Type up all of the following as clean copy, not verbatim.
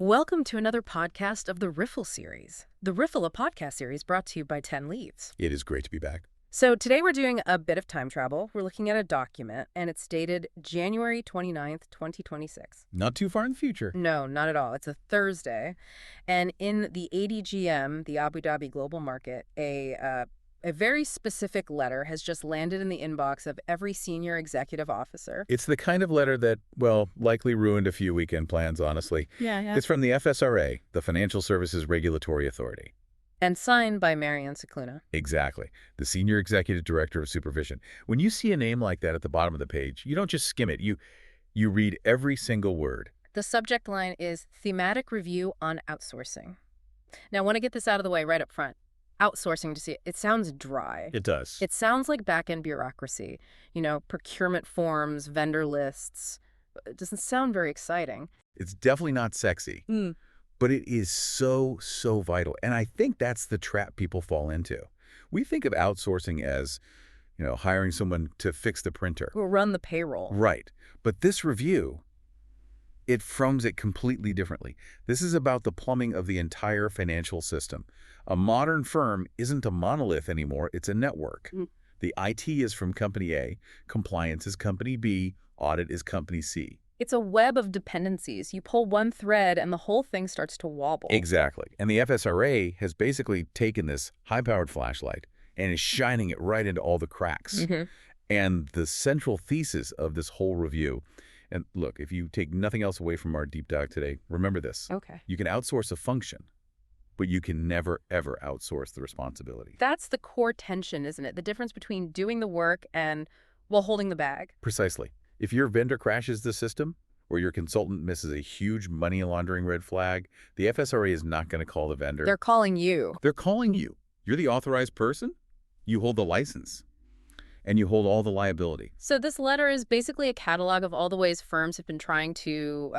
Welcome to another podcast of the Riffle series. The Riffle, a podcast series brought to you by 10 Leads. It is great to be back. So today we're doing a bit of time travel. We're looking at a document, and it's dated January 29th, 2026. Not too far in the future. No, not at all. It's a Thursday. And in the ADGM, the Abu Dhabi Global Market, a very specific letter has just landed in the inbox of every senior executive officer. It's the kind of letter that, well, likely ruined a few weekend plans, honestly. Yeah. It's from the FSRA, the Financial Services Regulatory Authority. And signed by Marianne Cicluna. Exactly. The Senior Executive Director of Supervision. When you see a name like that at the bottom of the page, you don't just skim it. You read every single word. The subject line is Thematic Review on Outsourcing. Now, I want to get this out of the way right up front. Outsourcing, to see it sounds dry. It does. It sounds like back-end bureaucracy. You know, procurement forms, vendor lists. It doesn't sound very exciting. It's definitely not sexy. But it is so vital. And I think that's the trap people fall into. We think of outsourcing as, hiring someone to fix the printer. Who run the payroll. Right. But this review, it frames it completely differently. This is about the plumbing of the entire financial system. A modern firm isn't a monolith anymore. It's a network. The IT is from company A, compliance is company B, audit is company C. It's a web of dependencies. You pull one thread and the whole thing starts to wobble. Exactly. And the FSRA has basically taken this high-powered flashlight and is shining it right into all the cracks. And the central thesis of this whole review, and look, if you take nothing else away from our deep dive today, remember this. Okay. You can outsource a function, but you can never, ever outsource the responsibility. That's the core tension, isn't it? The difference between doing the work and, well, holding the bag. Precisely. If your vendor crashes the system, or your consultant misses a huge money laundering red flag, the FSRA is not going to call the vendor. They're calling you. They're calling you. You're the authorized person. You hold the license. And you hold all the liability. So this letter is basically a catalog of all the ways firms have been trying to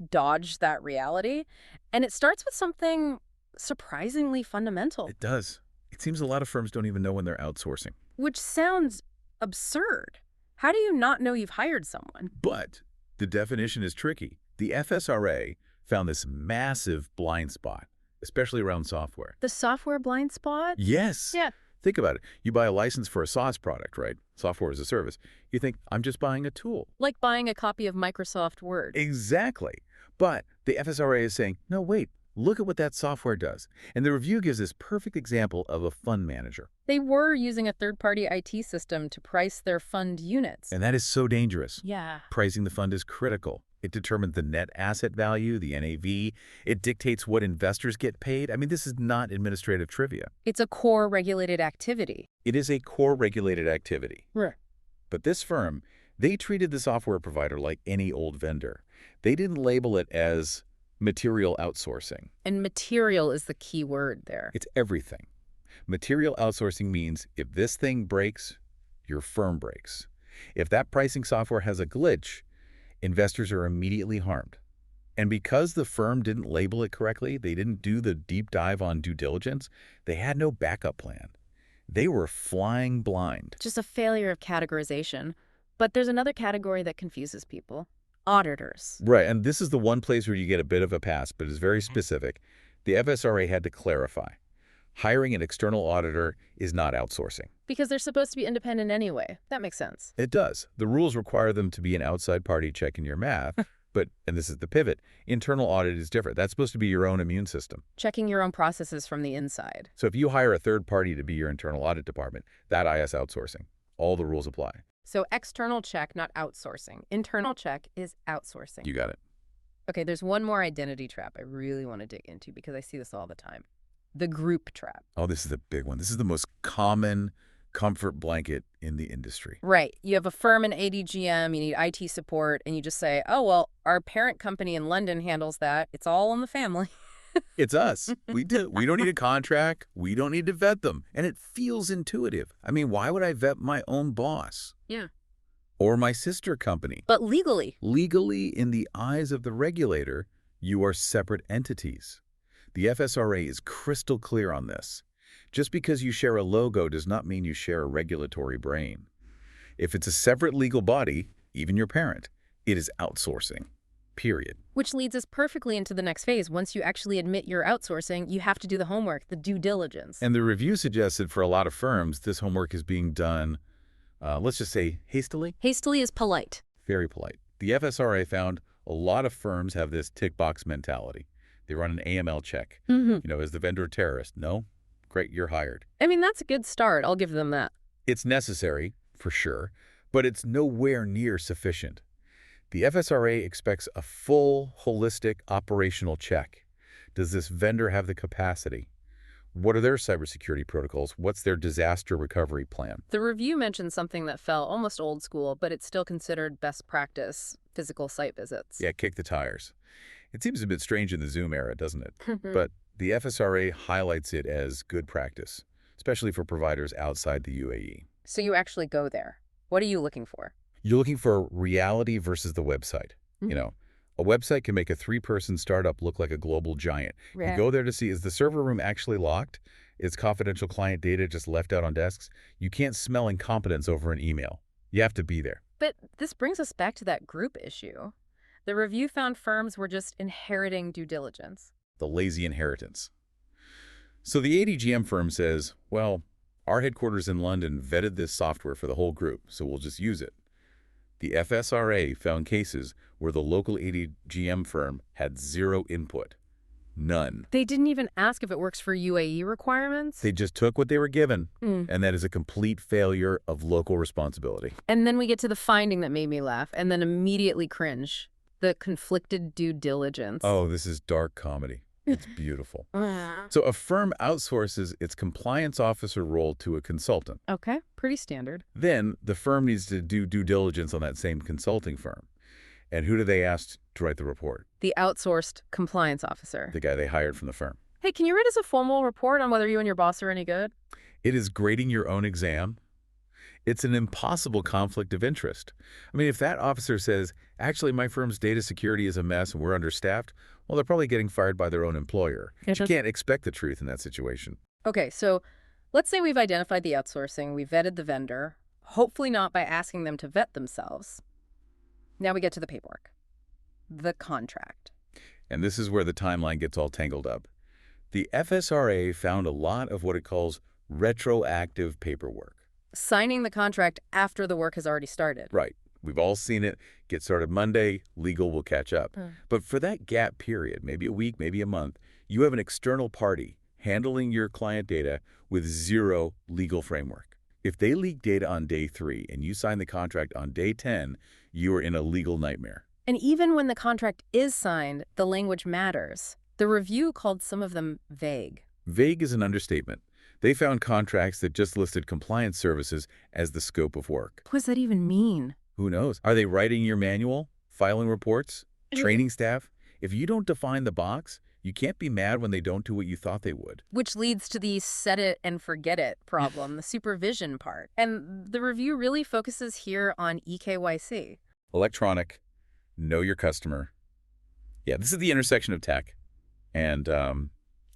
dodge that reality. And it starts with something surprisingly fundamental. It does. It seems a lot of firms don't even know when they're outsourcing. Which sounds absurd. How do you not know you've hired someone? But the definition is tricky. The FSRA found this massive blind spot, especially around software. The software blind spot? Yes. Yeah. Think about it. You buy a license for a SaaS product, right? Software as a service. You think, I'm just buying a tool. Like buying a copy of Microsoft Word. Exactly. But the FSRA is saying, no, wait, look at what that software does. And the review gives this perfect example of a fund manager. They were using a third-party IT system to price their fund units. And that is so dangerous. Yeah. Pricing the fund is critical. It determines the net asset value, the NAV. It dictates what investors get paid. I mean, this is not administrative trivia. It's a core regulated activity. It is a core regulated activity. Right. But this firm, they treated the software provider like any old vendor. They didn't label it as material outsourcing. And material is the key word there. It's everything. Material outsourcing means if this thing breaks, your firm breaks. If that pricing software has a glitch, investors are immediately harmed. And because the firm didn't label it correctly, they didn't do the deep dive on due diligence, they had no backup plan. They were flying blind. Just a failure of categorization. But there's another category that confuses people. Auditors. Right, and this is the one place where you get a bit of a pass, but it's very specific. The FSRA had to clarify. Hiring an external auditor is not outsourcing. Because they're supposed to be independent anyway. That makes sense. It does. The rules require them to be an outside party checking your math, but, and this is the pivot, internal audit is different. That's supposed to be your own immune system. Checking your own processes from the inside. So if you hire a third party to be your internal audit department, that IS outsourcing. All the rules apply. So external check, not outsourcing. Internal check is outsourcing. You got it. Okay, there's one more identity trap I really want to dig into because I see this all the time. The group trap. Oh, this is the big one. This is the most common comfort blanket in the industry. Right. You have a firm in ADGM, you need IT support, and you just say, oh, well, our parent company in London handles that. It's all in the family. It's us. We do. We don't need a contract. We don't need to vet them. And it feels intuitive. I mean, why would I vet my own boss? Yeah. Or my sister company? But legally. Legally, in the eyes of the regulator, you are separate entities. The FSRA is crystal clear on this. Just because you share a logo does not mean you share a regulatory brain. If it's a separate legal body, even your parent, it is outsourcing. period. Which leads us perfectly into the next phase. Once you actually admit you're outsourcing, you have to do the homework, the due diligence. And the review suggested for a lot of firms, this homework is being done, let's just say, hastily. Hastily is polite. Very polite. The FSRA found a lot of firms have this tick box mentality. They run an AML check. Is the vendor a terrorist? No? Great, you're hired. I mean, that's a good start. I'll give them that. It's necessary, for sure, but it's nowhere near sufficient. The FSRA expects a full, holistic, operational check. Does this vendor have the capacity? What are their cybersecurity protocols? What's their disaster recovery plan? The review mentioned something that felt almost old school, but it's still considered best practice, physical site visits. Yeah, kick the tires. It seems a bit strange in the Zoom era, doesn't it? But the FSRA highlights it as good practice, especially for providers outside the UAE. So you actually go there. What are you looking for? You're looking for reality versus the website. A website can make a 3-person startup look like a global giant. Right. You go there to see, is the server room actually locked? Is confidential client data just left out on desks? You can't smell incompetence over an email. You have to be there. But this brings us back to that group issue. The review found firms were just inheriting due diligence. The lazy inheritance. So the ADGM firm says, well, our headquarters in London vetted this software for the whole group, so we'll just use it. The FSRA found cases where the local ADGM firm had zero input. None. They didn't even ask if it works for UAE requirements? They just took what they were given, and that is a complete failure of local responsibility. And then we get to the finding that made me laugh, and then immediately cringe. The conflicted due diligence. Oh, this is dark comedy. It's beautiful. So a firm outsources its compliance officer role to a consultant. Okay, pretty standard. Then the firm needs to do due diligence on that same consulting firm. And who do they ask to write the report? The outsourced compliance officer. The guy they hired from the firm. Hey, can you write us a formal report on whether you and your boss are any good? It is grading your own exam. It's an impossible conflict of interest. I mean, if that officer says, actually, my firm's data security is a mess and we're understaffed, well, they're probably getting fired by their own employer. But you can't expect the truth in that situation. Okay, so let's say we've identified the outsourcing, we've vetted the vendor, hopefully not by asking them to vet themselves. Now we get to the paperwork. The contract. And this is where the timeline gets all tangled up. The FSRA found a lot of what it calls retroactive paperwork. Signing the contract after the work has already started. Right. We've all seen it. Get started Monday, legal will catch up. But for that gap period, maybe a week, maybe a month, you have an external party handling your client data with zero legal framework. If they leak data on day 3 and you sign the contract on day 10, you are in a legal nightmare. And even when the contract is signed, the language matters. The review called some of them vague. Vague is an understatement. They found contracts that just listed compliance services as the scope of work. What does that even mean? Who knows? Are they writing your manual, filing reports, training staff? If you don't define the box, you can't be mad when they don't do what you thought they would. Which leads to the set it and forget it problem, the supervision part. And the review really focuses here on EKYC. Electronic, know your customer. Yeah, this is the intersection of tech and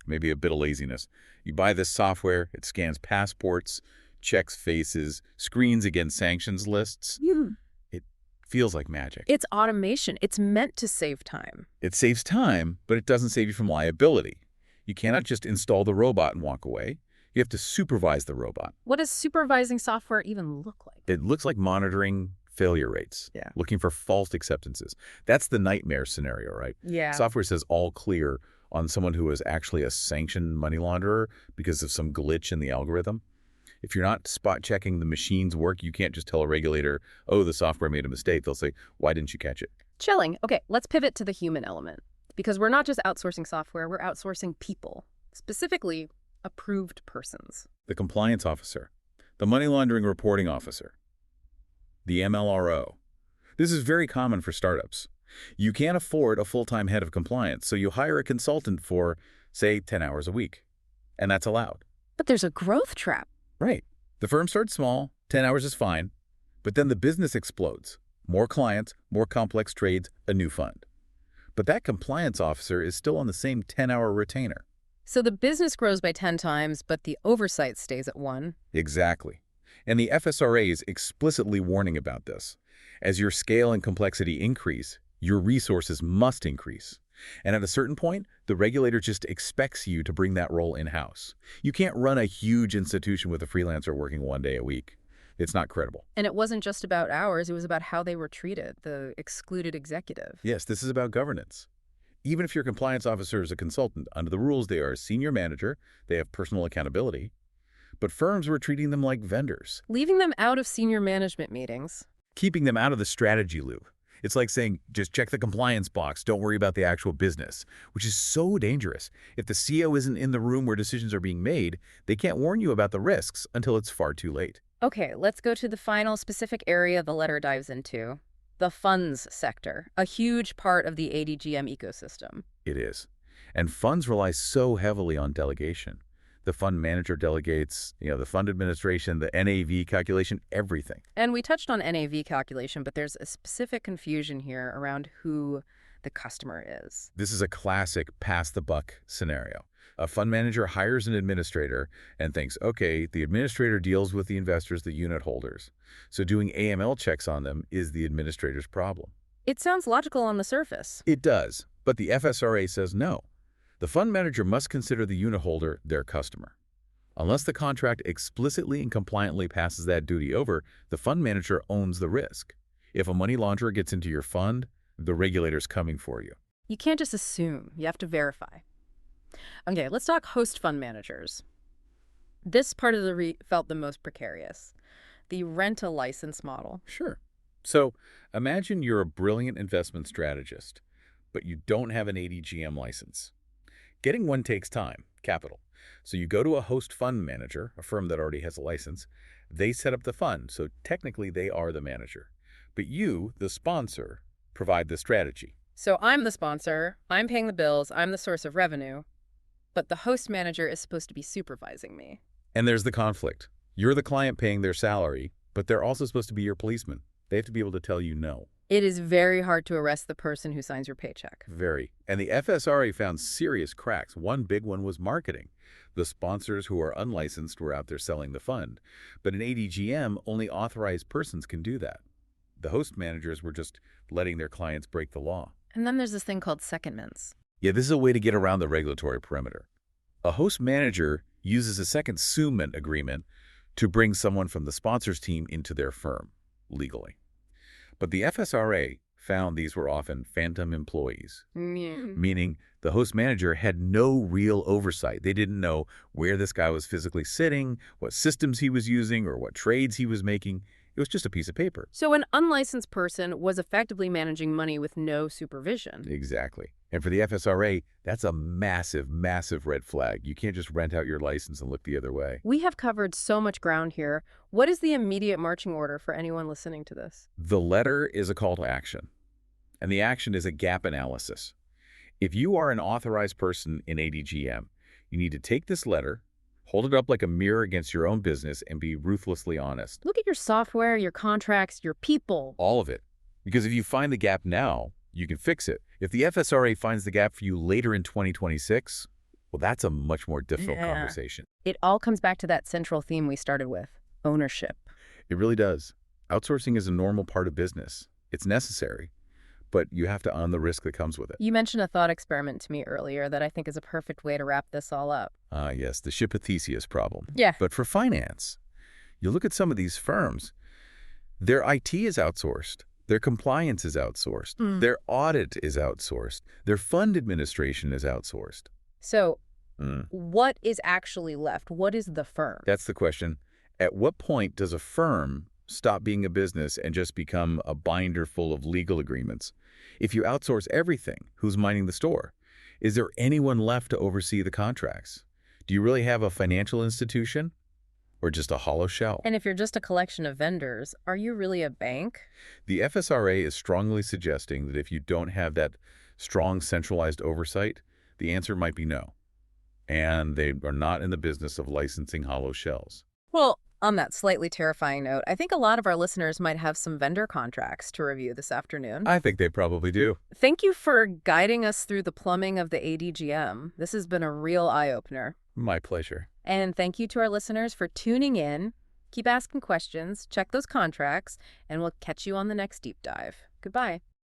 maybe a bit of laziness. You buy this software, it scans passports, checks faces, screens against sanctions lists. It feels like magic. It's automation. It's meant to save time. It saves time, but it doesn't save you from liability. You cannot just install the robot and walk away. You have to supervise the robot. What does supervising software even look like? It looks like monitoring failure rates, looking for false acceptances. That's the nightmare scenario, right? Yeah. Software says all clear on someone who is actually a sanctioned money launderer because of some glitch in the algorithm. If you're not spot checking the machine's work, you can't just tell a regulator, oh, the software made a mistake. They'll say, why didn't you catch it? Chilling. Okay, let's pivot to the human element. Because we're not just outsourcing software, we're outsourcing people. Specifically, approved persons. The compliance officer, the money laundering reporting officer, the MLRO. This is very common for startups. You can't afford a full-time head of compliance, so you hire a consultant for, say, 10 hours a week. And that's allowed. But there's a growth trap. Right. The firm starts small, 10 hours is fine, but then the business explodes. More clients, more complex trades, a new fund. But that compliance officer is still on the same 10-hour retainer. So the business grows by 10 times, but the oversight stays at 1. Exactly. And the FSRA is explicitly warning about this. As your scale and complexity increase, Your resources must increase. And at a certain point, the regulator just expects you to bring that role in-house. You can't run a huge institution with a freelancer working 1 day a week. It's not credible. And it wasn't just about hours, it was about how they were treated, the excluded executive. Yes, this is about governance. Even if your compliance officer is a consultant, under the rules they are a senior manager, they have personal accountability. But firms were treating them like vendors, Leaving them out of senior management meetings. keeping them out of the strategy loop. It's like saying, just check the compliance box, don't worry about the actual business, which is so dangerous. If the CEO isn't in the room where decisions are being made, they can't warn you about the risks until it's far too late. Okay, let's go to the final specific area the letter dives into. The funds sector, a huge part of the ADGM ecosystem. It is. And funds rely so heavily on delegation. The fund manager delegates, the fund administration, the NAV calculation, everything. And we touched on NAV calculation, but there's a specific confusion here around who the customer is. This is a classic pass-the-buck scenario. A fund manager hires an administrator and thinks, okay, the administrator deals with the investors, the unit holders. So doing AML checks on them is the administrator's problem. It sounds logical on the surface. It does, but the FSRA says no. The fund manager must consider the unit holder their customer. Unless the contract explicitly and compliantly passes that duty over, the fund manager owns the risk. If a money launderer gets into your fund, the regulator's coming for you. You can't just assume. You have to verify. Okay, let's talk host fund managers. This part of the felt the most precarious. The rent-a-license model. Sure. So imagine you're a brilliant investment strategist, but you don't have an ADGM license. Getting one takes time, capital. So you go to a host fund manager, a firm that already has a license. They set up the fund, so technically they are the manager. But you, the sponsor, provide the strategy. So I'm the sponsor, I'm paying the bills, I'm the source of revenue, but the host manager is supposed to be supervising me. And there's the conflict. You're the client paying their salary, but they're also supposed to be your policeman. They have to be able to tell you no. It is very hard to arrest the person who signs your paycheck. Very. And the FSRA found serious cracks. One big one was marketing. The sponsors who are unlicensed were out there selling the fund. But in ADGM, only authorized persons can do that. The host managers were just letting their clients break the law. And then there's this thing called secondments. Yeah, this is a way to get around the regulatory perimeter. A host manager uses a second-suement agreement to bring someone from the sponsor's team into their firm, legally. But the FSRA found these were often phantom employees, meaning the host manager had no real oversight. They didn't know where this guy was physically sitting, what systems he was using, or what trades he was making. It was just a piece of paper. So an unlicensed person was effectively managing money with no supervision. Exactly. And for the FSRA, that's a massive, massive red flag. You can't just rent out your license and look the other way. We have covered so much ground here. What is the immediate marching order for anyone listening to this? The letter is a call to action, and the action is a gap analysis. If you are an authorized person in ADGM, you need to take this letter, hold it up like a mirror against your own business, and be ruthlessly honest. Look at your software, your contracts, your people. All of it. Because if you find the gap now, you can fix it. If the FSRA finds the gap for you later in 2026, well, that's a much more difficult conversation. It all comes back to that central theme we started with, ownership. It really does. Outsourcing is a normal part of business. It's necessary, but you have to own the risk that comes with it. You mentioned a thought experiment to me earlier that I think is a perfect way to wrap this all up. Ah, yes, the ship of Theseus problem. Yeah. But for finance, you look at some of these firms, their IT is outsourced. Their compliance is outsourced. Their audit is outsourced. Their fund administration is outsourced. So what is actually left? What is the firm? That's the question. At what point does a firm stop being a business and just become a binder full of legal agreements? If you outsource everything, who's minding the store? Is there anyone left to oversee the contracts? Do you really have a financial institution or just a hollow shell? And if you're just a collection of vendors, are you really a bank? The FSRA is strongly suggesting that if you don't have that strong centralized oversight, the answer might be no. And they are not in the business of licensing hollow shells. Well, on that slightly terrifying note, I think a lot of our listeners might have some vendor contracts to review this afternoon. I think they probably do. Thank you for guiding us through the plumbing of the ADGM. This has been a real eye-opener. My pleasure. And thank you to our listeners for tuning in. Keep asking questions, check those contracts, and we'll catch you on the next deep dive. Goodbye.